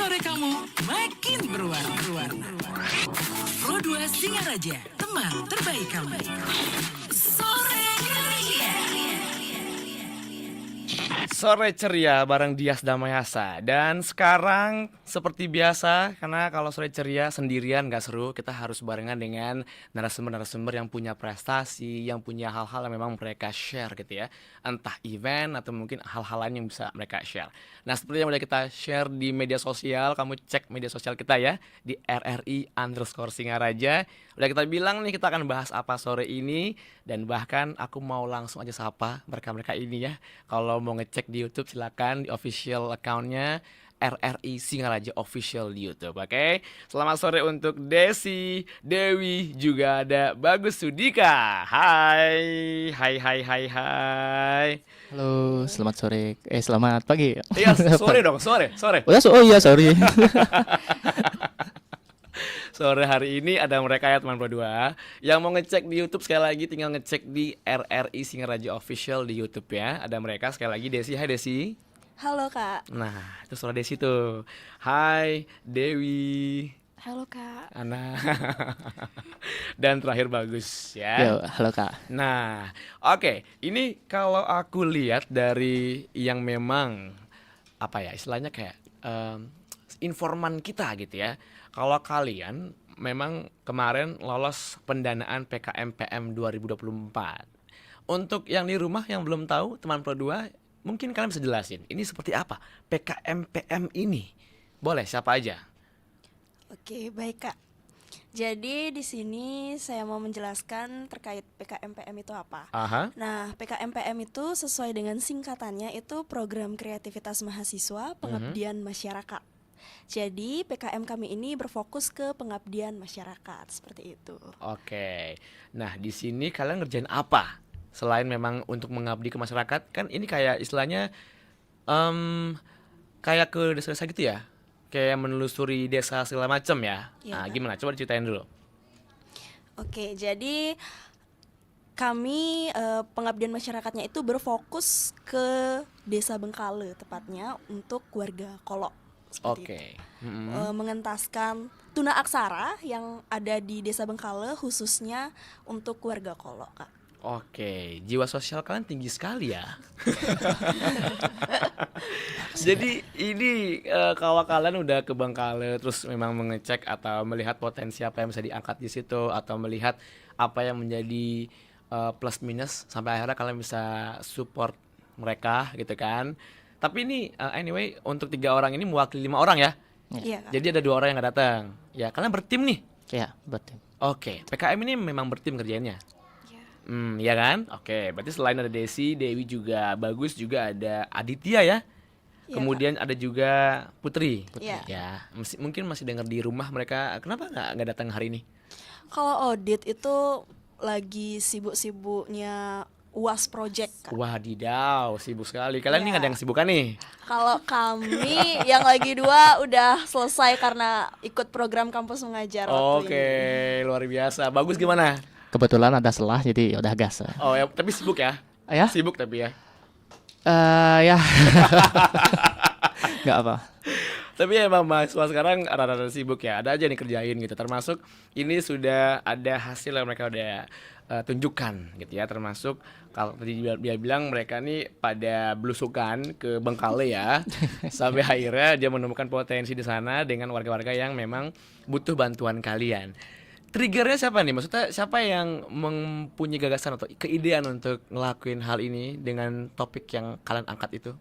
sore kamu makin berwarna. Pro 2 Singaraja, teman terbaik kamu. Sore ceria. Sore ceria bareng Dias Damayasa. Dan sekarang seperti biasa, karena kalau sore ceria sendirian gak seru, kita harus barengan dengan narasumber-narasumber yang punya prestasi, yang punya hal-hal yang memang mereka share gitu ya. Entah event atau mungkin hal-hal lain yang bisa mereka share. Nah, seperti yang udah kita share di media sosial, kamu cek media sosial kita ya, di RRI_Singaraja. Udah kita bilang nih kita akan bahas apa sore ini. Dan bahkan aku mau langsung aja sapa mereka-mereka ini ya. Kalau mau ngecek di YouTube silakan di official account-nya RRI Singaraja Official di YouTube. Oke. Selamat sore untuk Desi, Dewi, juga ada Bagus Sudika. Hai. Hai. Halo, selamat sore. Selamat pagi. Iya, sore dong, sore. Oh iya, sorry. Sore hari ini ada mereka ya teman berdua. Yang mau ngecek di YouTube sekali lagi tinggal ngecek di RRI Singaraja Official di YouTube ya. Ada mereka sekali lagi Desi. Hai Desi. Halo Kak. Nah, itu suara Desi tuh. Hai Dewi. Halo Kak. Ana. Dan terakhir Bagus ya. Yo, halo Kak. Nah, oke. Ini kalau aku lihat dari yang memang apa ya istilahnya kayak informan kita gitu ya. Kalau kalian memang kemarin lolos pendanaan PKMPM 2024. Untuk yang di rumah yang belum tahu, teman Pro 2, mungkin kalian bisa jelasin ini seperti apa PKMPM ini? Boleh siapa aja? Oke, baik Kak. Jadi di sini saya mau menjelaskan terkait PKMPM itu apa. Aha. Nah, PKMPM itu sesuai dengan singkatannya itu Program Kreativitas Mahasiswa Pengabdian Masyarakat. Jadi PKM kami ini berfokus ke pengabdian masyarakat seperti itu. Oke. Nah, di sini kalian ngerjain apa? Selain memang untuk mengabdi ke masyarakat, kan ini kayak istilahnya kayak ke desa-desa gitu ya? Kayak menelusuri desa segala macam ya? Iya. Nah, gimana? Coba diceritain dulu. Oke, jadi kami pengabdian masyarakatnya itu berfokus ke Desa Bengkale tepatnya untuk warga Kolok. Oke. Mengentaskan tuna aksara yang ada di Desa Bengkale khususnya untuk warga Kolok, Kak. Oke, jiwa sosial kalian tinggi sekali ya. Jadi ini kalau kalian udah ke Bengkale terus memang mengecek atau melihat potensi apa yang bisa diangkat di situ atau melihat apa yang menjadi plus minus sampai akhirnya kalian bisa support mereka gitu kan. Tapi ini anyway untuk 3 orang ini mewakili 5 orang ya. Iya, Kak. Jadi ada 2 orang yang nggak datang. Ya kalian bertim nih. Ya, betul. Oke, PKM ini memang bertim kerjainnya. Iya. Ya kan? Oke, berarti selain ada Desi, Dewi juga Bagus, juga ada Aditya ya. Iya, Kemudian ada juga Putri. Iya. Ya, mungkin masih dengar di rumah mereka. Kenapa nggak datang hari ini? Kalau audit itu lagi sibuk-sibuknya UAS project, Kak. Wadidaw, sibuk sekali. Kalian ini Ya. nggak ada yang sibukan nih? Kalau kami yang lagi 2 udah selesai karena ikut program kampus mengajar waktu Oke, ini. luar biasa. Bagus gimana? Kebetulan ada selah jadi udah gas. Oh ya, tapi sibuk ya? Ya? Sibuk tapi ya. Ya. Nggak apa. Tapi emang mahasiswa sekarang rada-rada sibuk ya. Ada aja nih kerjain gitu. Termasuk ini sudah ada hasil yang mereka udah tunjukkan gitu ya. Termasuk kalau tadi dia bilang mereka nih pada belusukan ke Bengkale ya. Sampai akhirnya dia menemukan potensi di sana dengan warga-warga yang memang butuh bantuan kalian. Triggernya siapa nih? Maksudnya siapa yang mempunyai gagasan atau keidean untuk ngelakuin hal ini dengan topik yang kalian angkat itu?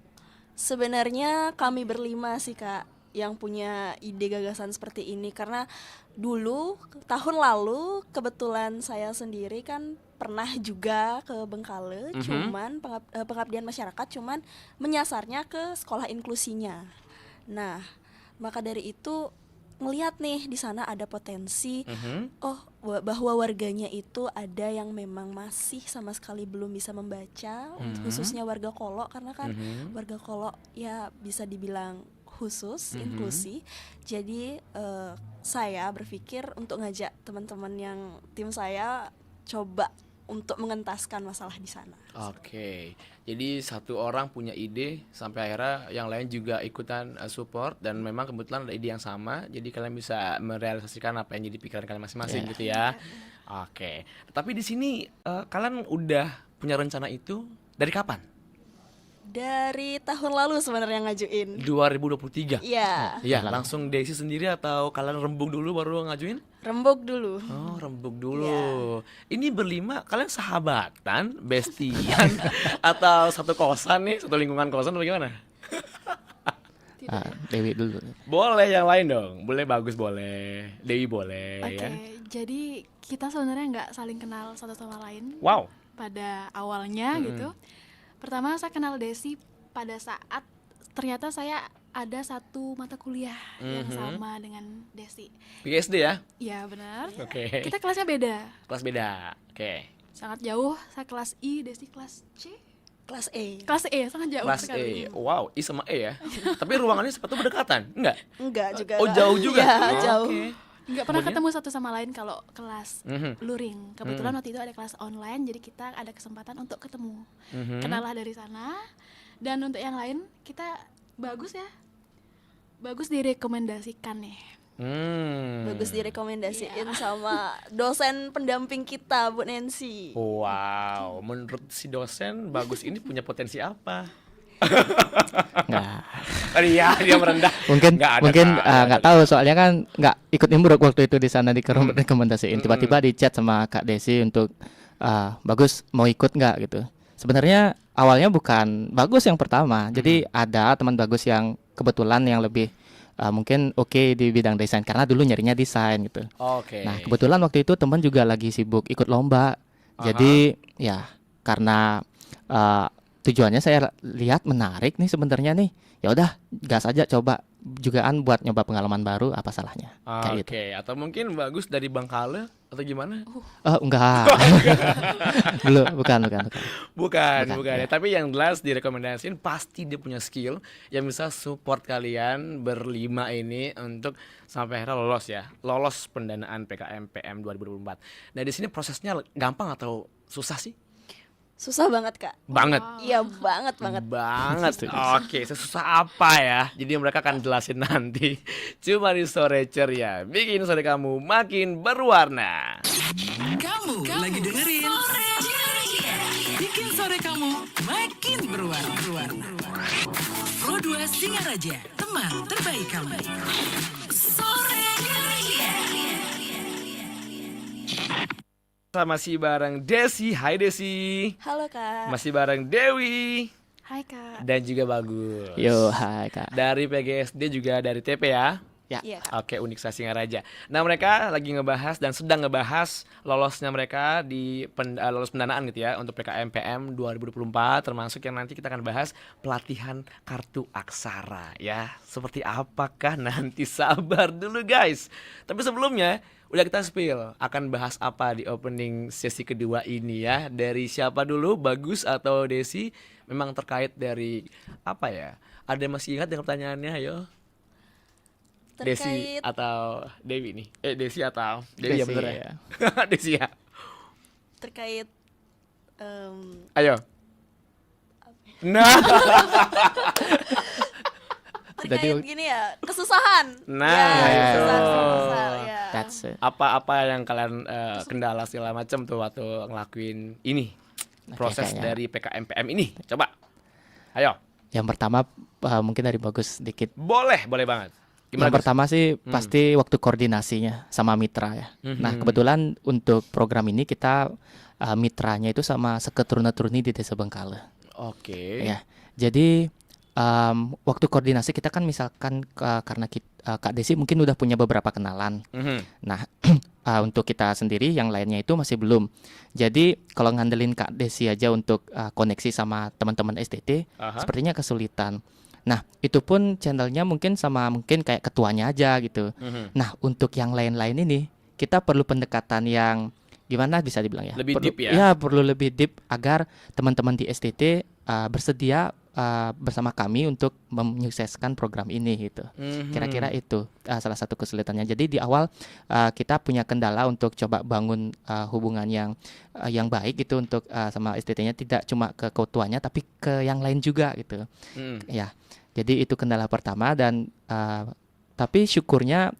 Sebenarnya kami berlima sih Kak yang punya ide gagasan seperti ini karena dulu tahun lalu kebetulan saya sendiri kan pernah juga ke Bengkale, cuman pengabdian masyarakat cuman menyasarnya ke sekolah inklusinya. Nah, maka dari itu melihat nih di sana ada potensi bahwa warganya itu ada yang memang masih sama sekali belum bisa membaca, khususnya warga Kolok karena kan warga Kolok ya bisa dibilang khusus inklusi. Jadi saya berpikir untuk ngajak teman-teman yang tim saya coba untuk mengentaskan masalah di sana. Oke, jadi satu orang punya ide sampai akhirnya yang lain juga ikutan support dan memang kebetulan ada ide yang sama, jadi kalian bisa merealisasikan apa yang jadi pikiran kalian masing-masing gitu ya. Oke, tapi di sini kalian udah punya rencana itu dari kapan? Dari tahun lalu sebenarnya ngajuin. 2023. Iya, Iya, langsung Desi sendiri atau kalian rembuk dulu baru ngajuin? rembuk dulu. Oh, rembuk dulu. Ini berlima kalian sahabatan, bestian atau satu kosan nih, satu lingkungan kosan atau bagaimana? Dewi dulu. Boleh yang lain dong. Boleh Bagus boleh. Dewi boleh Oke, ya. jadi kita sebenarnya nggak saling kenal satu sama lain Wow. pada awalnya gitu. Pertama saya kenal Desi pada saat ternyata saya ada satu mata kuliah yang sama dengan Desi. PSD ya? Iya benar. Oke. Kita kelasnya beda, Kelas beda. Oke. sangat jauh. Saya kelas I, Desi kelas C. Kelas E. Kelas E sangat jauh Kelas sekali. E. Wow, I sama E ya. Tapi ruangannya sepatu berdekatan? Enggak? Enggak juga. Oh, jauh juga. Iya, Oh, jauh. oke. Nggak pernah Kemudian? ketemu satu sama lain kalau kelas Mhm. luring. Kebetulan waktu itu ada kelas online, jadi kita ada kesempatan untuk ketemu. Mhm. Kenal lah dari sana. Dan untuk yang lain kita bagus ya, bagus direkomendasikan nih. Bagus direkomendasiin sama dosen pendamping kita, Bu Nancy. Wow, menurut si dosen Bagus ini punya potensi apa? Nggak. Oh iya, dia merendah. Mungkin Nggak ada, mungkin Kak. Nggak nggak ada. tahu soalnya kan nggak ikut nimbruk waktu itu di sana direkomendasiin. Tiba-tiba di chat sama Kak Desi untuk Bagus mau ikut nggak gitu. Sebenarnya awalnya bukan Bagus yang pertama. Jadi ada teman Bagus yang kebetulan yang lebih mungkin oke di bidang desain karena dulu nyarinya desain gitu. Oke. Nah, kebetulan waktu itu teman juga lagi sibuk ikut lomba. Jadi ya karena tujuannya saya lihat menarik nih sebenarnya nih. Ya udah, gas aja coba jugaan buat nyoba pengalaman baru, apa salahnya? Kayak gitu. Oke, atau mungkin Bagus dari Bangkale atau gimana? Enggak. Belum, bukan. Bukan Bukan, ya. Tapi yang jelas direkomendasiin pasti dia punya skill yang bisa support kalian berlima ini untuk sampai akhirnya lolos ya. Lolos pendanaan PKMPM 2024. Nah, di sini prosesnya gampang atau susah sih? Susah banget, Kak. Banget. Iya, banget. Banget. Oke, sesusah apa ya? Jadi mereka akan jelasin nanti. Cuma di sore ceria, bikin sore kamu makin berwarna. Kamu lagi dengerin Sore Ceria. Bikin sore kamu makin berwarna. Pro 2 Singaraja, teman terbaik kamu. Sore Ceria. Masih bareng Desi. Hai Desi. Halo, Kak. Masih bareng Dewi Hai Kak. dan juga Bagus. Yo, hai Kak. Dari PGSD juga dari TP ya. Iya, Kak. Oke, Universitas Singaraja. Nah, mereka lagi ngebahas dan sedang ngebahas lolosnya mereka di lolos pendanaan gitu ya untuk PKMPM 2024, termasuk yang nanti kita akan bahas pelatihan kartu aksara ya. Seperti apakah nanti, sabar dulu guys. Tapi sebelumnya udah kita spill akan bahas apa di opening sesi kedua ini ya. Dari siapa dulu, Bagus atau Desi? Memang terkait dari apa ya? Ada yang masih ingat dengan pertanyaannya? Ayo. Desi Terkait atau Dewi nih? Desi atau Dewi ya Desi, bener ya? Desi ya. terkait Ayo. Nah, terkait gini ya, kesusahan. Nah, ya, itu. kesusahan, ya. That's it. apa yang kalian kendala segala macam tuh waktu ngelakuin ini? Proses kayaknya. dari PKMPM ini. Coba. Ayo. Yang pertama mungkin dari Bagus sedikit. Boleh banget. Yang Gus? pertama sih pasti waktu koordinasinya sama mitra ya. Nah, kebetulan untuk program ini kita mitranya itu sama Seketuruna-Turuni di Desa Bengkale. Oke. Ya. Jadi waktu koordinasi kita kan misalkan karena Kak Desi mungkin udah punya beberapa kenalan. Mhm. Nah, untuk kita sendiri yang lainnya itu masih belum. Jadi kalau ngandelin Kak Desi aja untuk koneksi sama teman-teman STT, Aha. sepertinya kesulitan. Nah, itu pun channelnya mungkin kayak ketuanya aja gitu. Mhm. Nah, untuk yang lain-lain ini kita perlu pendekatan yang gimana bisa dibilang ya? Lebih Perlu- deep ya? perlu lebih deep agar teman-teman di STT bersedia bersama kami untuk menyukseskan program ini gitu. Kira-kira itu salah satu kesulitannya. Jadi di awal kita punya kendala untuk coba bangun hubungan yang baik gitu untuk sama STT-nya, tidak cuma ke ketuanya tapi ke yang lain juga gitu. Ya. Jadi itu kendala pertama dan tapi syukurnya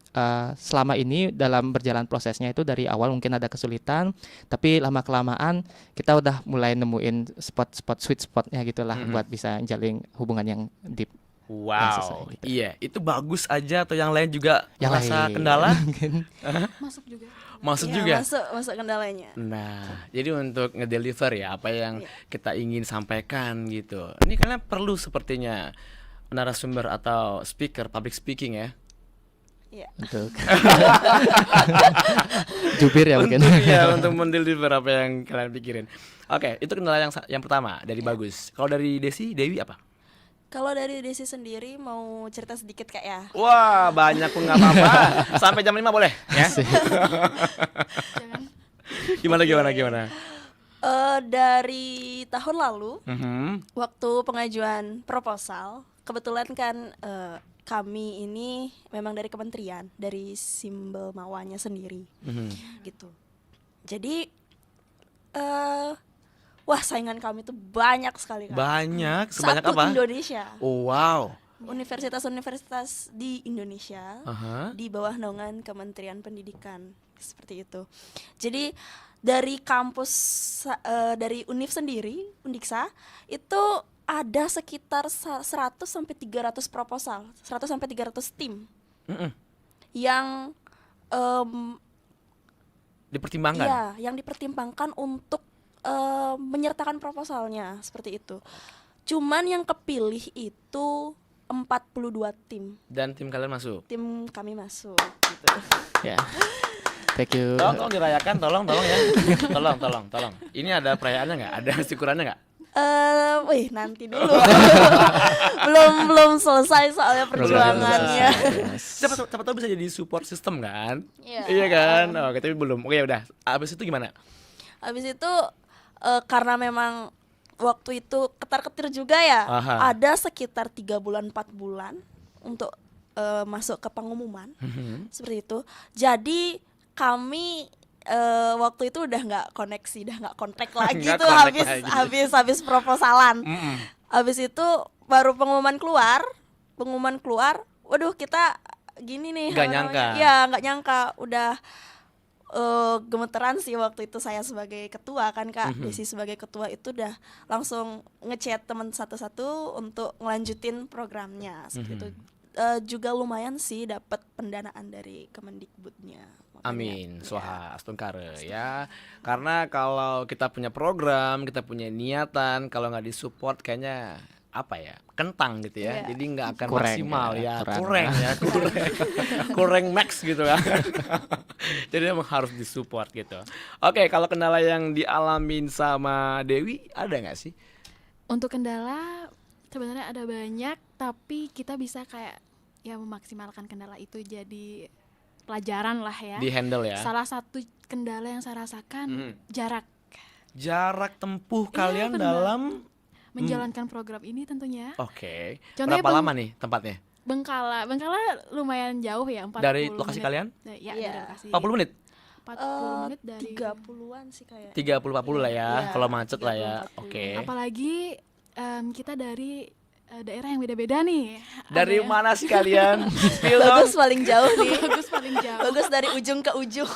selama ini dalam berjalan prosesnya itu dari awal mungkin ada kesulitan, tapi lama-kelamaan kita udah mulai nemuin spot-spot sweet spotnya gitulah buat bisa jalin hubungan yang deep. Wow, gitu. iya, itu bagus aja atau yang lain juga Yang merasa lain. kendala? Masuk juga. Maksud Ya, juga? masuk kendalanya. Nah, jadi untuk ngedeliver ya apa yang Iya. kita ingin sampaikan gitu. Ini kalian perlu sepertinya narasumber atau speaker, public speaking ya. Iya. Untuk jubir ya mungkin. Untuk mendeliver apa yang kalian pikirin. Oke, itu kendala yang pertama dari Bagus. Kalau dari Dewi apa? Kalau dari Desi sendiri mau cerita sedikit Kak ya. Wah, banyak pun nggak apa-apa. Sampai jam 5 boleh ya. Jangan. Gimana? Dari tahun lalu Mhm. waktu pengajuan proposal, kebetulan kan kami ini memang dari kementerian, dari simbol mawanya sendiri gitu. Jadi wah saingan kami itu banyak sekali Kak. Banyak, sebanyak Satu apa? Indonesia. Oh, wow. Universitas-universitas di Indonesia Aha. di bawah naungan Kementerian Pendidikan seperti itu. Jadi dari kampus dari Univ sendiri, Undiksa itu ada sekitar 100 sampai 300 proposal, 100 sampai 300 tim Mm-mm. yang Dipertimbangkan. ya, yang dipertimbangkan untuk menyertakan proposalnya seperti itu. Cuman yang kepilih itu 42 tim. Dan tim kalian masuk. Tim kami masuk gitu. Ya. Thank you. Tolong dirayakan, tolong ya. Tolong. Ini ada perayaannya nggak? Ada syukurannya nggak? Wih nanti dulu. belum selesai soalnya perjuangannya. Siapa tahu bisa jadi support system kan? Iya. Iya kan? Oke, tapi belum. Oke, udah. Abis itu gimana? Habis itu karena memang waktu itu ketar-ketir juga ya. Aha. Ada sekitar 3 bulan 4 bulan untuk masuk ke pengumuman. Seperti itu. Jadi kami waktu itu udah nggak koneksi, udah nggak kontak lagi Nggak tuh kontak lagi. habis proposalan. Mm-mm. Habis itu baru pengumuman keluar, waduh kita gini nih. Nggak apa namanya. nyangka. Iya nggak nyangka, udah gemeteran sih waktu itu saya sebagai ketua kan Kak. Desi sebagai ketua itu udah langsung ngechat teman satu-satu untuk ngelanjutin programnya seperti itu. Juga lumayan sih dapat pendanaan dari Kemendikbudnya. Makanya, Amin, ya. swaha astungkare ya. Karena kalau kita punya program, kita punya niatan, kalau nggak disupport kayaknya apa ya, kentang gitu ya. Iya. Jadi nggak akan Kurang maksimal ya, ya, kurang. kurang max gitu kan. Jadi emang harus disupport gitu. Oke, kalau kendala yang dialamin sama Dewi ada nggak sih? Untuk kendala sebenarnya ada banyak, tapi kita bisa kayak ya memaksimalkan kendala itu jadi pelajaran lah ya. Di handle ya. Salah satu kendala yang saya rasakan jarak Jarak tempuh Iya, kalian benar. dalam menjalankan program ini tentunya. Oke. Contohnya Berapa lama nih tempatnya? Bengkala lumayan jauh ya, 40 Dari lokasi menit. kalian? Ya, Iya. dari lokasi. 40 menit? 40 menit dari 30-an sih kayak. 30-40 lah ya, Iya, kalau macet lah ya. 30-40. Oke. apalagi kita dari daerah yang beda-beda nih. Dari Ada ya. mana sih kalian? Spill dong. Bagus paling jauh nih. Bagus paling jauh. Bagus dari ujung ke ujung.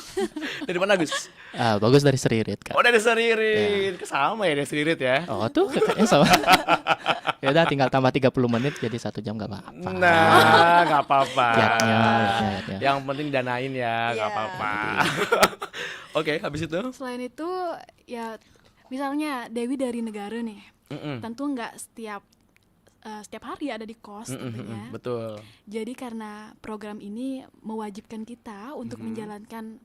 Dari mana Gus? Bagus dari Seririt Kak. Oh dari Seririt. Sama ya dari Seririt ya. Oh tuh kakaknya sama. Ya udah tinggal tambah 30 menit jadi 1 jam gak apa-apa. Nah, nggak apa-apa. Lihatnya. Yang penting danain ya, nggak Iya. apa-apa. Oke, habis itu? Selain itu ya misalnya Dewi dari negara nih. Tentu nggak setiap hari ada di kos tentunya. Betul. Jadi karena program ini mewajibkan kita untuk menjalankan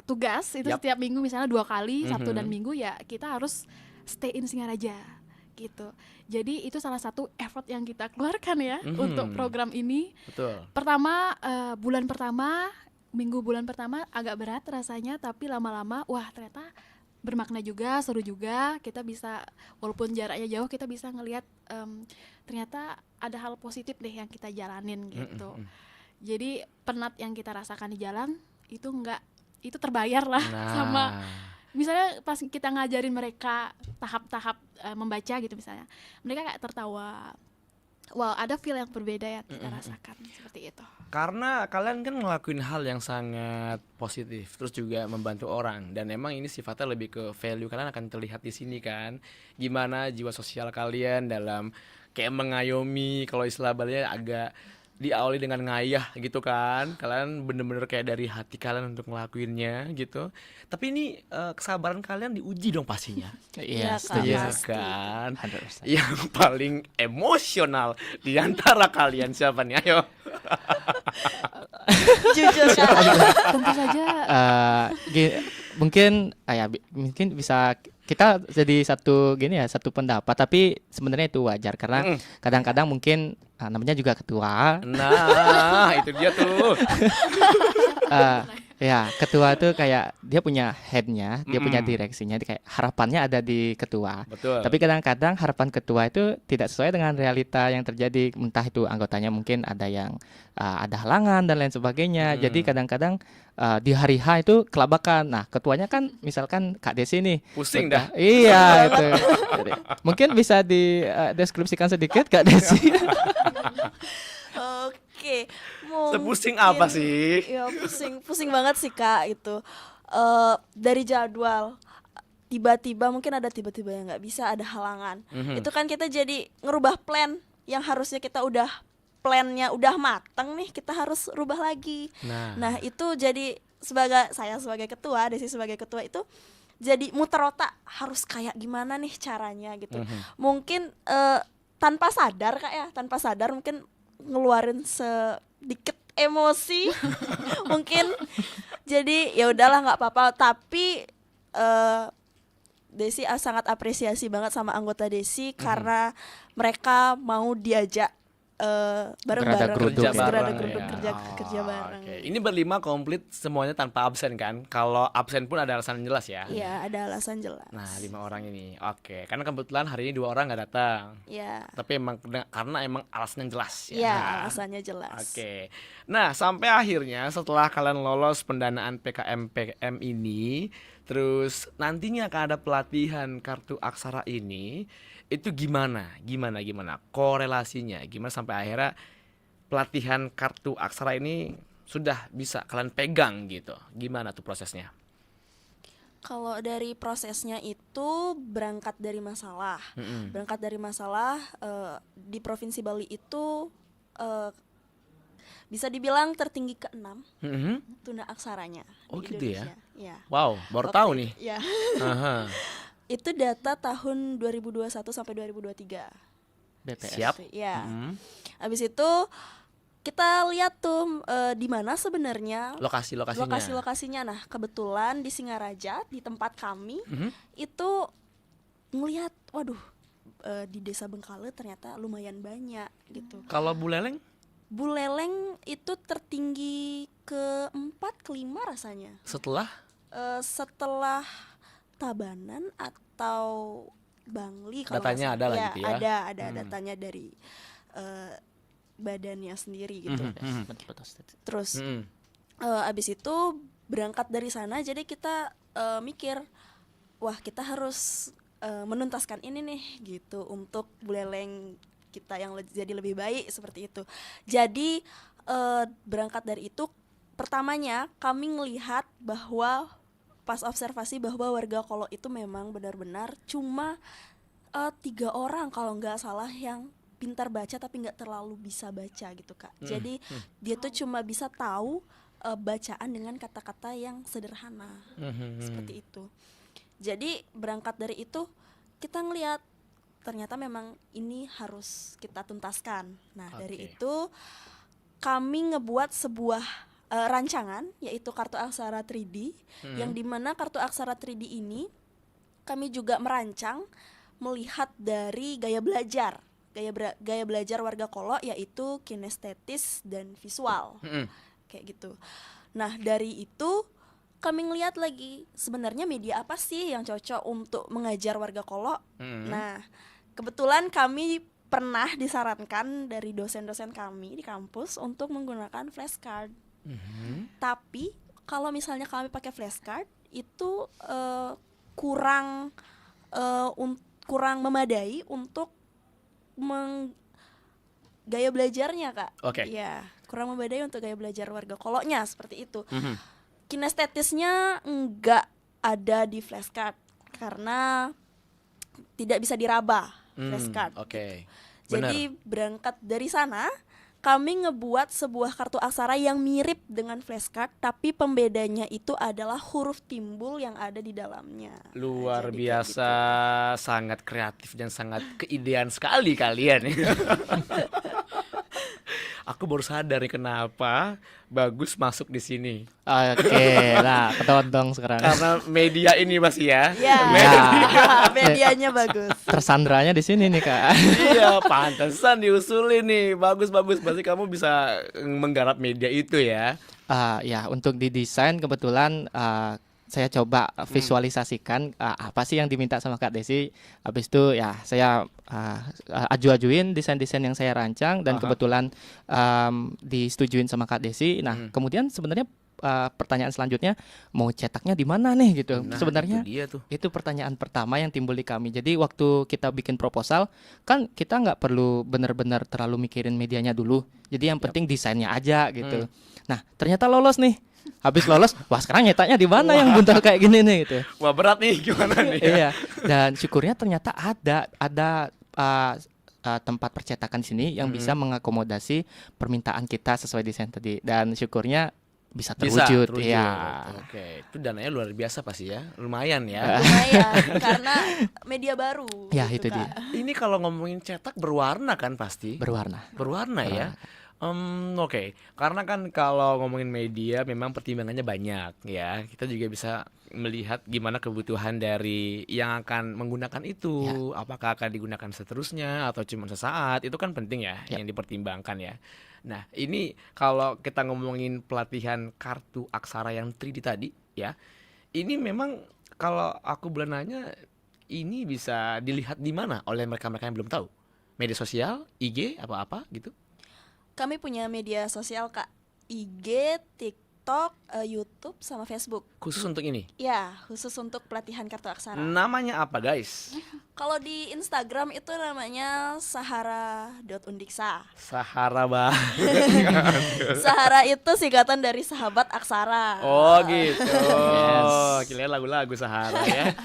tugas itu Yap. setiap minggu misalnya 2 kali, Sabtu dan Minggu ya kita harus stay in Singaraja gitu. Jadi itu salah satu effort yang kita keluarkan ya untuk program ini. Betul. Pertama bulan pertama agak berat rasanya, tapi lama-lama wah ternyata bermakna juga, seru juga. Kita bisa walaupun jaraknya jauh kita bisa ngelihat ternyata ada hal positif deh yang kita jalanin gitu. Jadi penat yang kita rasakan di jalan itu terbayar lah sama misalnya pas kita ngajarin mereka tahap-tahap membaca gitu misalnya. Mereka kayak tertawa. Wow, ada feel yang berbeda yang kita rasakan seperti itu. Karena kalian kan ngelakuin hal yang sangat positif, terus juga membantu orang, dan emang ini sifatnya lebih ke value kalian akan terlihat di sini kan. Gimana jiwa sosial kalian dalam kayak mengayomi, kalau istilah Balinya agak diawali dengan ngayah gitu kan. Kalian bener-bener kayak dari hati kalian untuk ngelakuinnya gitu. Tapi ini kesabaran kalian diuji dong pastinya. Iya, Kak, setuju. Iya pasti. kan. 100%. Yang paling emosional di antara kalian siapa nih? Ayo. Jujur Kak. Tentu saja mungkin bisa kita jadi satu pendapat, tapi sebenarnya itu wajar karena kadang-kadang mungkin namanya juga ketua. Nah, itu dia tuh. Ya, ketua tuh kayak dia punya headnya, dia punya direksinya, kayak harapannya ada di ketua. Betul. Tapi kadang-kadang harapan ketua itu tidak sesuai dengan realita yang terjadi, entah itu anggotanya mungkin ada yang ada halangan dan lain sebagainya. Jadi kadang-kadang di hari H itu kelabakan. Nah, ketuanya kan misalkan Kak Desi nih. Pusing dah. Iya, itu. Jadi, mungkin bisa dideskripsikan sedikit Kak Desi. Oke. Sepusing mungkin- apa sih? Ya pusing banget sih Kak itu. Dari jadwal tiba-tiba mungkin ada tiba-tiba yang nggak bisa, ada halangan. Itu kan kita jadi ngerubah plan yang harusnya kita plannya udah mateng nih, kita harus rubah lagi. Nah itu jadi saya sebagai ketua, Desi sebagai ketua itu jadi muter otak harus kayak gimana nih caranya gitu. Mungkin tanpa sadar mungkin ngeluarin sedikit emosi mungkin. Jadi ya udahlah nggak apa-apa, tapi Desi sangat apresiasi banget sama anggota Desi karena mereka mau diajak bareng-bareng Gerada-geruduk ya. kerja bareng. Oke. Ini berlima komplit semuanya tanpa absen kan? Kalau absen pun ada alasan jelas ya? Iya, ada alasan jelas. Nah, 5 orang ini. Oke, karena kebetulan hari ini 2 orang nggak datang. Ya, Tapi karena emang alasan yang jelas ya ya. alasannya jelas. Oke. Nah, sampai akhirnya setelah kalian lolos pendanaan PKM ini, terus nantinya akan ada pelatihan kartu aksara ini, itu gimana korelasinya? Gimana sampai akhirnya pelatihan kartu aksara ini sudah bisa kalian pegang gitu? Gimana tuh prosesnya? Kalau dari prosesnya itu berangkat dari masalah. Di Provinsi Bali itu bisa dibilang tertinggi ke-6 tuna aksaranya Oh, di gitu ya? Indonesia. Ya. Wow, baru tahu nih. Ya. Aha. Itu data tahun 2021 sampai 2023. BPS. Siap. Ya. Habis itu kita lihat tuh di mana sebenarnya Lokasinya. lokasi-lokasinya. Nah, kebetulan di Singaraja, di tempat kami itu ngelihat, waduh, di Desa Bengkale ternyata lumayan banyak gitu. Kalau Buleleng Buleleng itu tertinggi ke-4, ke-5 rasanya. setelah Setelah Tabanan atau Bangli kalau Datanya nggak ada lah salah. gitu ya? Ada datanya dari badannya sendiri gitu. Betul. Terus abis itu berangkat dari sana, jadi kita mikir, wah kita harus menuntaskan ini nih gitu untuk Buleleng kita yang jadi lebih baik seperti itu. Jadi berangkat dari itu, pertamanya kami melihat bahwa pas observasi bahwa warga Kolo itu memang benar-benar cuma 3 orang kalau nggak salah yang pintar baca tapi nggak terlalu bisa baca gitu Kak. Jadi dia tuh cuma bisa tahu bacaan dengan kata-kata yang sederhana seperti itu. Jadi berangkat dari itu kita ngelihat ternyata memang ini harus kita tuntaskan. Nah dari itu kami ngebuat sebuah rancangan yaitu kartu aksara 3D yang dimana kartu aksara 3D ini kami juga merancang melihat dari gaya belajar warga Kolo yaitu kinestetis dan visual kayak gitu. Nah dari itu kami ngeliat lagi sebenarnya media apa sih yang cocok untuk mengajar warga Kolo. Nah, kebetulan kami pernah disarankan dari dosen-dosen kami di kampus untuk menggunakan flashcard. Tapi kalau misalnya kami pakai flashcard itu kurang kurang memadai untuk gaya belajarnya, Kak. Oke. Iya, kurang memadai untuk gaya belajar warga Kolonya seperti itu. Kinestetisnya enggak ada di flashcard karena tidak bisa diraba flashcard. Oke. Benar. Jadi berangkat dari sana, kami ngebuat sebuah kartu aksara yang mirip dengan flashcard, tapi pembedanya itu adalah huruf timbul yang ada di dalamnya. Luar Jadi kayak biasa, sangat kreatif dan sangat keidean sekali kalian. Aku baru sadar nih kenapa Bagus masuk di sini. Oke, nah ketahuan dong sekarang. Karena media ini Mas ya. Ya, Ya. medianya bagus. Tersandranya di sini nih Kak. Iya, pantesan diusulin nih. Bagus. Berarti kamu bisa menggarap media itu ya. Ya, untuk didesain kebetulan saya coba visualisasikan apa sih yang diminta sama Kak Desi. Habis itu ya saya aju-ajuin desain-desain yang saya rancang dan kebetulan disetujuin sama Kak Desi. Nah, kemudian sebenarnya pertanyaan selanjutnya mau cetaknya di mana nih gitu. Nah, Sebenarnya itu dia tuh. itu pertanyaan pertama yang timbul di kami. Jadi waktu kita bikin proposal kan kita nggak perlu benar-benar terlalu mikirin medianya dulu. Jadi yang penting desainnya aja gitu. Nah, ternyata lolos nih. Habis lolos, wah sekarang nyetaknya di mana yang buntal kayak gini nih gitu. Wah, berat nih gimana nih? Iya. Dan syukurnya ternyata ada tempat percetakan di sini yang bisa mengakomodasi permintaan kita sesuai desain tadi. Dan syukurnya bisa terwujud. Iya. Oke, itu dananya luar biasa pasti ya. Lumayan ya. Lumayan karena media baru. Ya, gitu, itu dia. Kak. Ini kalau ngomongin cetak berwarna kan pasti? Berwarna. Berwarna ya. Oke, karena kan kalau ngomongin media memang pertimbangannya banyak ya. Kita juga bisa melihat gimana kebutuhan dari yang akan menggunakan itu. Apakah akan digunakan seterusnya atau cuma sesaat? Itu kan penting ya, yang dipertimbangkan ya. Nah, ini kalau kita ngomongin pelatihan kartu aksara yang 3D tadi ya. Ini memang kalau aku boleh nanya, ini bisa dilihat di mana oleh mereka-mereka yang belum tahu? Media sosial, IG, apa-apa gitu? Kami punya media sosial, Kak. IG, TikTok, YouTube, sama Facebook. Khusus untuk ini. Ya, khusus untuk pelatihan kartu aksara. Namanya apa, guys? Kalau di Instagram itu namanya sahara.undiksa. Sahara bah. Sahara itu singkatan dari sahabat aksara. Oh gitu. Kirain lagu-lagu Sahara ya.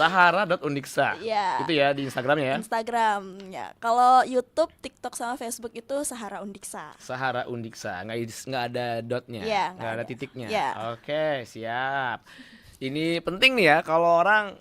Sahara.undiksa. Iya. Itu ya di Instagramnya ya. Instagram ya. Kalau YouTube, TikTok sama Facebook itu Sahara Undiksa. Sahara Undiksa, nggak ada dotnya, Iya, nggak nggak ada ada. titiknya. Iya. Oke, siap. Ini penting nih ya kalau orang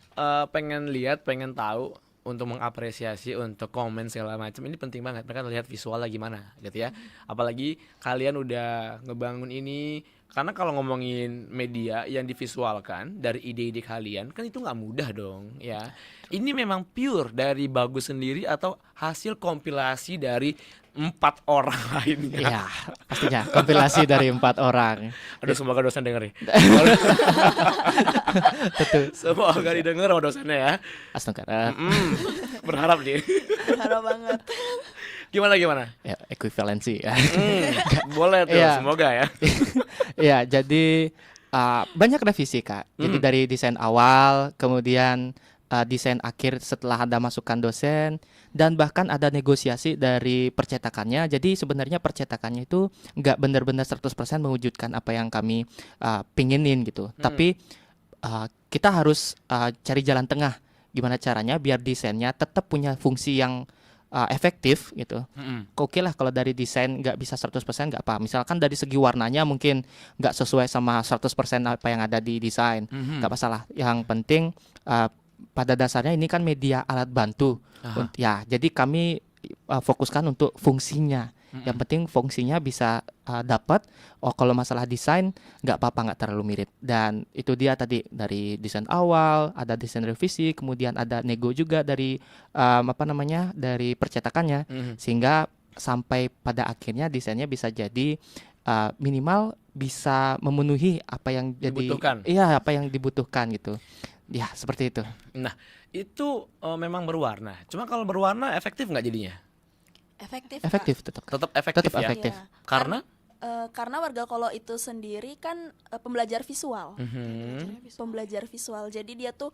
pengen lihat, pengen tahu untuk mengapresiasi, untuk komen segala macam. Ini penting banget. Mereka lihat visualnya gimana, gitu ya. Apalagi kalian udah ngebangun ini. Karena kalau ngomongin media yang divisualkan dari ide-ide kalian, kan itu nggak mudah dong, ya. Ini memang pure dari Bagus sendiri atau hasil kompilasi dari 4 orang lainnya? Iya, pastinya kompilasi dari 4 orang. Aduh, semoga dosen denger ya. Betul. Semoga didengar sama dosennya ya. Astaga. Berharap nih. Harap banget. Gimana? Ya, ekuivalensi ya. Boleh tuh, Iya. semoga ya. Iya, jadi banyak revisi Kak. Jadi dari desain awal, kemudian desain akhir setelah ada masukan dosen, dan bahkan ada negosiasi dari percetakannya. Jadi sebenarnya percetakannya itu nggak benar-benar 100% mewujudkan apa yang kami pinginin gitu. Tapi kita harus cari jalan tengah. Gimana caranya biar desainnya tetap punya fungsi yang efektif gitu. Oke lah kalau dari desain nggak bisa 100% nggak apa. Misalkan dari segi warnanya mungkin nggak sesuai sama 100% apa yang ada di desain, nggak masalah. Yang penting pada dasarnya ini kan media alat bantu. Ya, jadi kami fokuskan untuk fungsinya. Yang penting fungsinya bisa dapat. Oh, kalau masalah desain nggak apa-apa, nggak terlalu mirip. Dan itu dia tadi dari desain awal, ada desain revisi, kemudian ada nego juga dari dari percetakannya, sehingga sampai pada akhirnya desainnya bisa jadi minimal bisa memenuhi apa yang jadi Dibutuhkan. iya apa yang dibutuhkan gitu. Ya seperti itu. Nah, itu memang berwarna. Cuma kalau berwarna efektif nggak jadinya? Efektif, Kak. Efektif tetap. Tetap efektif Tetap ya. efektif. Iya. Karena Karena warga Kolo itu sendiri kan pembelajar visual. Mhm. Pembelajar visual. Jadi dia tuh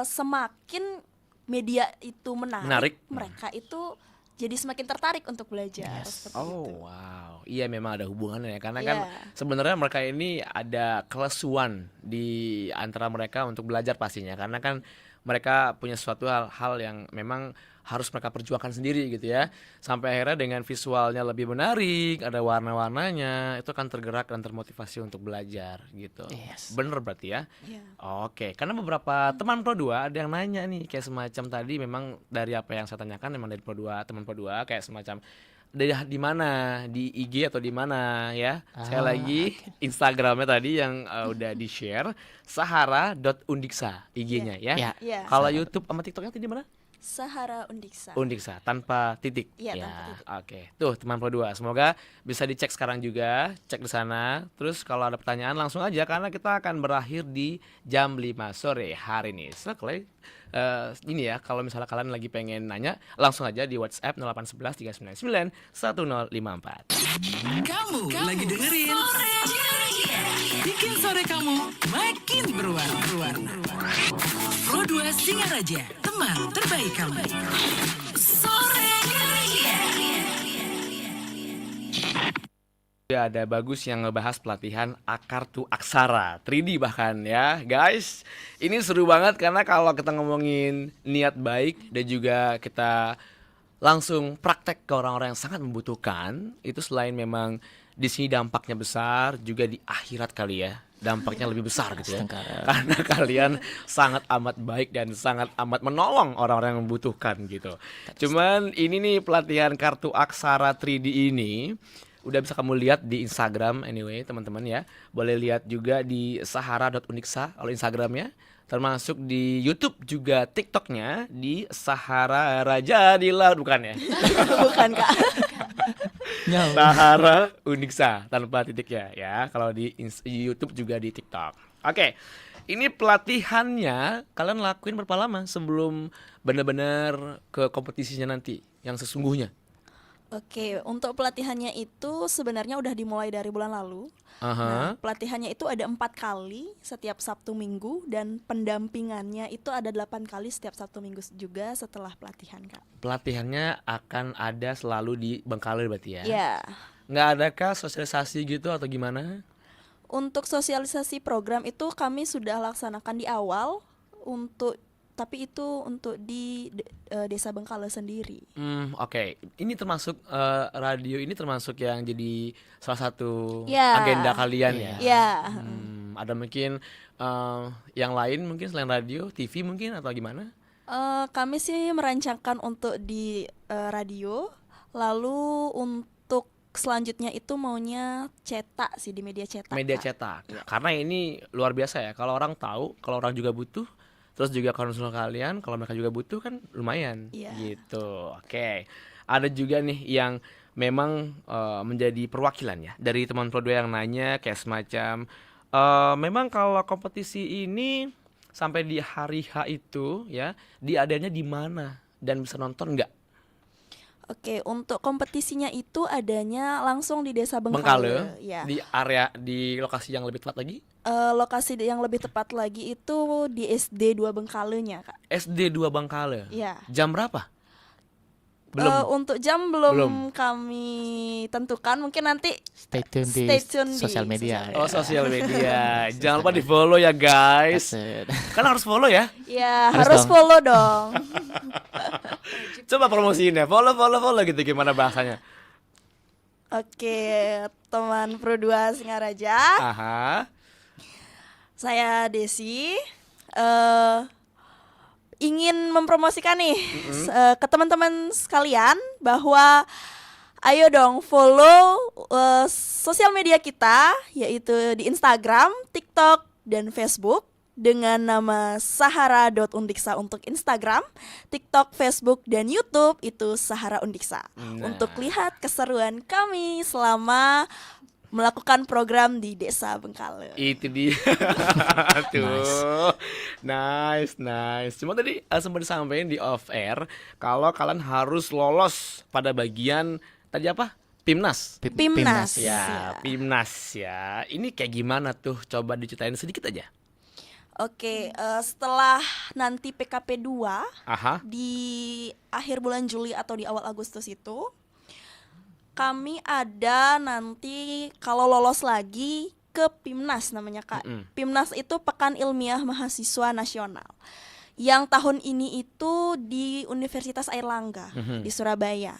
semakin media itu Menarik. menarik, mereka itu jadi semakin tertarik untuk belajar seperti itu. Oh wow, iya memang ada hubungannya ya karena Iya. kan sebenarnya mereka ini ada kelesuan di antara mereka untuk belajar pastinya karena kan mereka punya suatu hal yang memang harus mereka perjuangkan sendiri gitu ya sampai akhirnya dengan visualnya lebih menarik ada warna-warnanya itu kan tergerak dan termotivasi untuk belajar gitu. Yes. Bener berarti ya. Iya. Oke, karena beberapa teman Pro 2 ada yang nanya nih kayak semacam tadi memang dari apa yang saya tanyakan memang dari Pro 2, teman Pro 2 kayak semacam di mana di IG atau di mana ya. Saya lagi Instagramnya tadi yang udah di-share sahara.undiksa IG-nya ya. Ya. Iya. Kalau YouTube sama TikToknya tadi di mana? Sahara Undiksa. Undiksa tanpa titik. Iya, ya. tanpa titik. Oke. Tuh teman Pro 2, semoga bisa dicek sekarang juga, cek di sana. Terus kalau ada pertanyaan langsung aja karena kita akan berakhir di jam 5 sore hari ini. So, ini ya, kalau misalnya kalian lagi pengen nanya, langsung aja di WhatsApp 0811 399 1054. Kamu lagi dengerin Sore Ceria. Bikin sore kamu makin berwarna. Pro 2 Singaraja, teman terbaik kamu. Sore Ceria. Ada Bagus yang ngebahas pelatihan Akartu Aksara 3D bahkan ya guys. Ini seru banget karena kalau kita ngomongin niat baik dan juga kita langsung praktek ke orang-orang yang sangat membutuhkan, itu selain memang di sini dampaknya besar, juga di akhirat kali ya dampaknya lebih besar gitu ya. Karena kalian sangat amat baik dan sangat amat menolong orang-orang yang membutuhkan gitu. Cuman ini nih pelatihan Kartu Aksara 3D ini udah bisa kamu lihat di Instagram anyway teman-teman ya. Boleh lihat juga di sahara.undiksa kalau Instagramnya. Termasuk di YouTube juga TikToknya di Sahara Raja di Laut bukan ya? Bukan, Kak. Sahara Undiksa tanpa titik ya. Kalau di YouTube juga di TikTok. Oke. Ini pelatihannya kalian lakuin berapa lama sebelum benar-benar ke kompetisinya nanti yang sesungguhnya? Oke, untuk pelatihannya itu sebenarnya udah dimulai dari bulan lalu. Nah, pelatihannya itu ada 4 kali setiap Sabtu Minggu dan pendampingannya itu ada 8 kali setiap Sabtu Minggu juga setelah pelatihan, Kak. Pelatihannya akan ada selalu di Bengkale berarti ya? Ya, Nggak adakah sosialisasi gitu atau gimana? untuk sosialisasi program itu kami sudah laksanakan di awal tapi itu untuk di Desa Bengkale sendiri. Oke. Ini termasuk radio ini termasuk yang jadi salah satu Ya. agenda kalian ya? Ya, Ada mungkin yang lain mungkin selain radio, TV mungkin atau gimana? kami sih merancangkan untuk di radio, lalu untuk selanjutnya itu maunya cetak sih di media cetak. Media Kak. cetak. Karena ini luar biasa ya. Kalau orang tahu, kalau orang juga butuh, terus juga konsul kalian, kalau mereka juga butuh kan lumayan. Iya. Gitu. Oke. Ada juga nih yang memang menjadi perwakilan ya dari teman Pro 2 yang nanya kayak semacam memang kalau kompetisi ini sampai di hari H itu ya, diadainnya di mana dan bisa nonton nggak? Oke, untuk kompetisinya itu adanya langsung di Desa Bengkale, Bengkale. Ya. di lokasi yang lebih tepat lagi? Lokasi yang lebih tepat lagi itu di SD 2 Bengkalenya, Kak. SD 2 Bengkale. Iya. Jam berapa? Belum. Untuk jam belum Belum. kami tentukan, mungkin nanti Stay tune di Stay tune di sosial media. Oh, sosial media. Jangan lupa di follow ya guys. Asik. Kan harus follow ya. ya Harus harus dong. follow dong. Coba promosiin ya. Follow gitu gimana bahasanya? Oke, teman Pro 2 Singaraja. Aha. Saya Desi ingin mempromosikan nih ke teman-teman sekalian bahwa ayo dong follow sosial media kita yaitu di Instagram, TikTok, dan Facebook dengan nama sahara.undiksa untuk Instagram, TikTok, Facebook, dan YouTube itu Sahara Undiksa. Nah. Untuk lihat keseruan kami selama melakukan program di Desa Bengkale. Itu dia. Tuh. Nice. Cuma tadi sempat disampaikan di off air kalau kalian harus lolos pada bagian tadi apa? Pimnas. Pimnas. Ya, Pimnas ya. Ini kayak gimana tuh? Coba diceritain sedikit aja. Oke, setelah nanti PKP 2 Aha. di akhir bulan Juli atau di awal Agustus itu, kami ada nanti kalau lolos lagi ke Pimnas namanya Kak. Pimnas itu Pekan Ilmiah Mahasiswa Nasional. Yang tahun ini itu di Universitas Airlangga di Surabaya.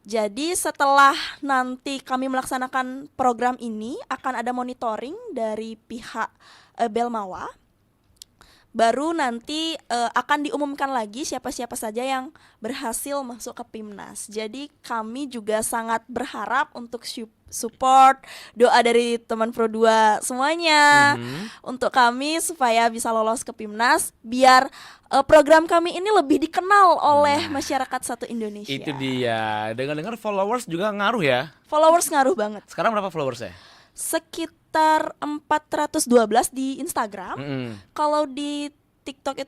Jadi setelah nanti kami melaksanakan program ini akan ada monitoring dari pihak Belmawa. Baru nanti akan diumumkan lagi siapa-siapa saja yang berhasil masuk ke Pimnas. Jadi kami juga sangat berharap untuk support doa dari teman Pro 2 semuanya untuk kami supaya bisa lolos ke Pimnas biar program kami ini lebih dikenal oleh masyarakat satu Indonesia. Itu dia. Dengar-dengar followers juga ngaruh ya. Followers ngaruh banget. Sekarang berapa followersnya? Sekitar 412 di Instagram. Kalau di TikTok,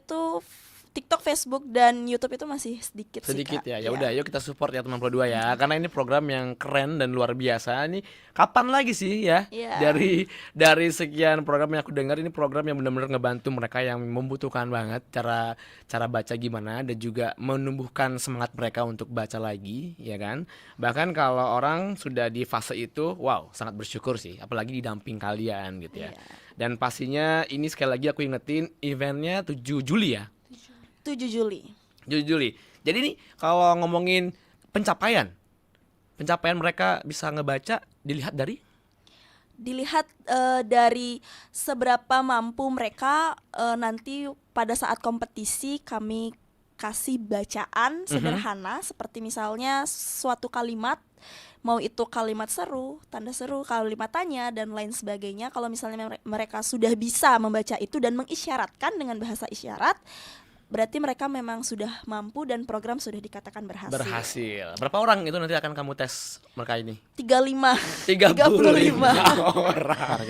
Facebook dan YouTube itu masih sedikit sih, Sedikit Kak. ya. Ya udah, yuk kita support ya teman Pro 2 ya. Karena ini program yang keren dan luar biasa. Ini kapan lagi sih ya? Iya. Dari sekian program yang aku dengar, ini program yang benar-benar ngebantu mereka yang membutuhkan banget cara baca gimana dan juga menumbuhkan semangat mereka untuk baca lagi, ya kan? Bahkan kalau orang sudah di fase itu, wow, sangat bersyukur sih, apalagi didamping kalian gitu ya. Iya. Dan pastinya ini sekali lagi aku ingetin eventnya 7 Juli ya. 7 Juli. 7 Juli. Jadi nih kalau ngomongin pencapaian mereka bisa ngebaca dilihat dari Dari seberapa mampu mereka nanti pada saat kompetisi kami kasih bacaan sederhana seperti misalnya suatu kalimat, mau itu kalimat seru, tanda seru, kalimat tanya dan lain sebagainya. Kalau misalnya mereka sudah bisa membaca itu dan mengisyaratkan dengan bahasa isyarat, berarti mereka memang sudah mampu dan program sudah dikatakan berhasil. berhasil. Berapa orang itu nanti akan kamu tes mereka ini? 35 orang.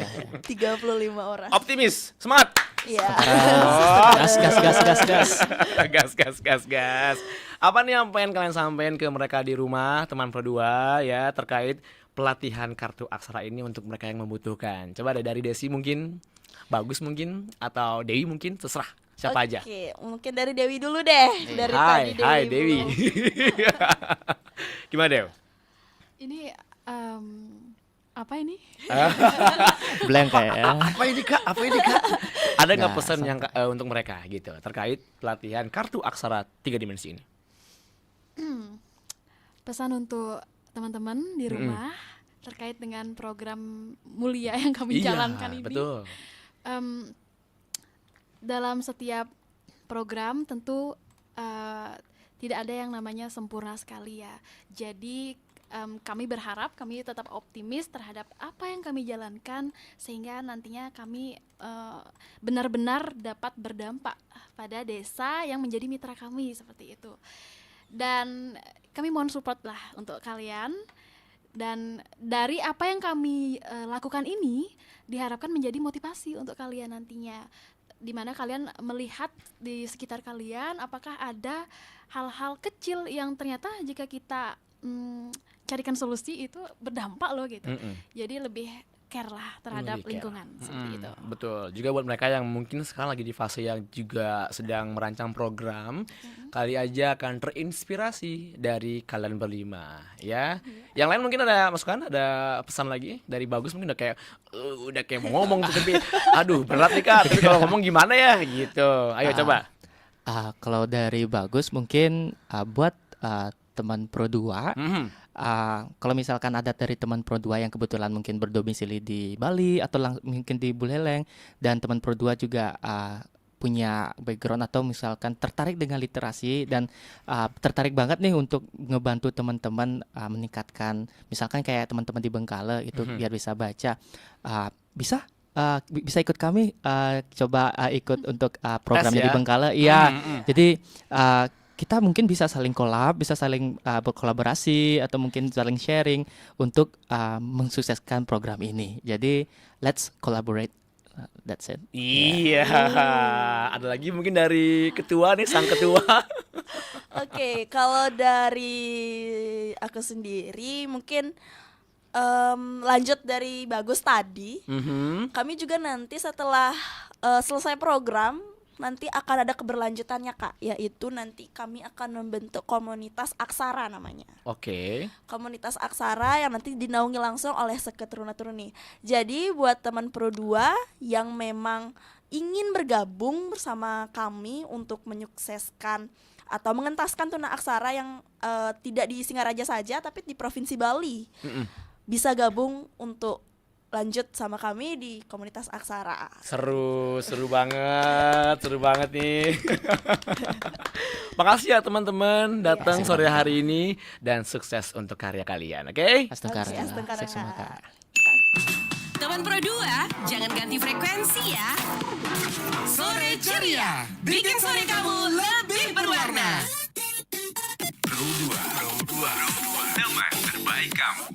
35 orang. Optimis, semangat. Iya. Gas. Apa nih yang pengen kalian sampaikan ke mereka di rumah, teman Pro 2 ya, terkait pelatihan kartu aksara ini untuk mereka yang membutuhkan. Coba dari Desi mungkin, Bagus mungkin, atau Dewi mungkin, terserah siapa aja. Oke, mungkin dari Dewi dulu deh. Dari tadi Hai Dewi. belum. Gimana Dew? Ini apa ini? Blank kayaknya. Apa ini kak? Ada nggak Nah, pesan yang untuk mereka gitu terkait pelatihan kartu aksara 3 dimensi ini? Pesan untuk teman-teman di rumah terkait dengan program mulia yang kami jalankan ini. Betul. Dalam setiap program tentu tidak ada yang namanya sempurna sekali ya. Jadi kami berharap, kami tetap optimis terhadap apa yang kami jalankan sehingga nantinya kami benar-benar dapat berdampak pada desa yang menjadi mitra kami seperti itu. Dan kami mohon support lah untuk kalian. Dan dari apa yang kami lakukan ini diharapkan menjadi motivasi untuk kalian nantinya, di mana kalian melihat di sekitar kalian apakah ada hal-hal kecil yang ternyata jika kita carikan solusi itu berdampak loh gitu. Jadi lebih care lah terhadap Lebih care. lingkungan seperti itu. Betul. Juga buat mereka yang mungkin sekarang lagi di fase yang juga sedang merancang program, kali aja akan terinspirasi dari kalian berlima, ya. Yang lain mungkin ada masukan, ada pesan lagi dari Bagus, mungkin udah kayak mau ngomong tuh, tapi aduh berat nih Kak, tapi kalau ngomong gimana ya gitu. Ayo coba. Kalau dari Bagus mungkin buat teman Pro 2, kalau misalkan ada dari teman Pro 2 yang kebetulan mungkin berdomisili di Bali atau mungkin di Buleleng, dan teman Pro 2 juga punya background atau misalkan tertarik dengan literasi dan tertarik banget nih untuk ngebantu teman-teman meningkatkan, misalkan kayak teman-teman di Bengkale itu biar bisa baca, bisa ikut kami coba ikut untuk programnya Tes ya? di Bengkale. Iya. Jadi kita mungkin bisa saling collab, bisa saling berkolaborasi atau mungkin saling sharing untuk mensukseskan program ini. Jadi let's collaborate. That's it. Iya. Ada lagi mungkin dari ketua nih, sang ketua. Oke, kalau dari aku sendiri mungkin lanjut dari Bagus tadi. Kami juga nanti setelah selesai program nanti akan ada keberlanjutannya Kak, yaitu nanti kami akan membentuk komunitas aksara namanya. Oke. Komunitas aksara yang nanti dinaungi langsung oleh Seketuruna-turuni. Jadi buat teman Pro 2 yang memang ingin bergabung bersama kami untuk menyukseskan atau mengentaskan tuna aksara yang tidak di Singaraja saja tapi di Provinsi Bali, bisa gabung untuk lanjut sama kami di komunitas aksara. Seru banget nih. Makasih ya teman-teman datang sore hari ini dan sukses untuk karya kalian, oke? Astungkara. Astungkara, Seksama, Kak. Kak. Teman Pro 2, jangan ganti frekuensi ya. Sore ceria, bikin sore kamu lebih berwarna. Pro 2, teman terbaik kamu.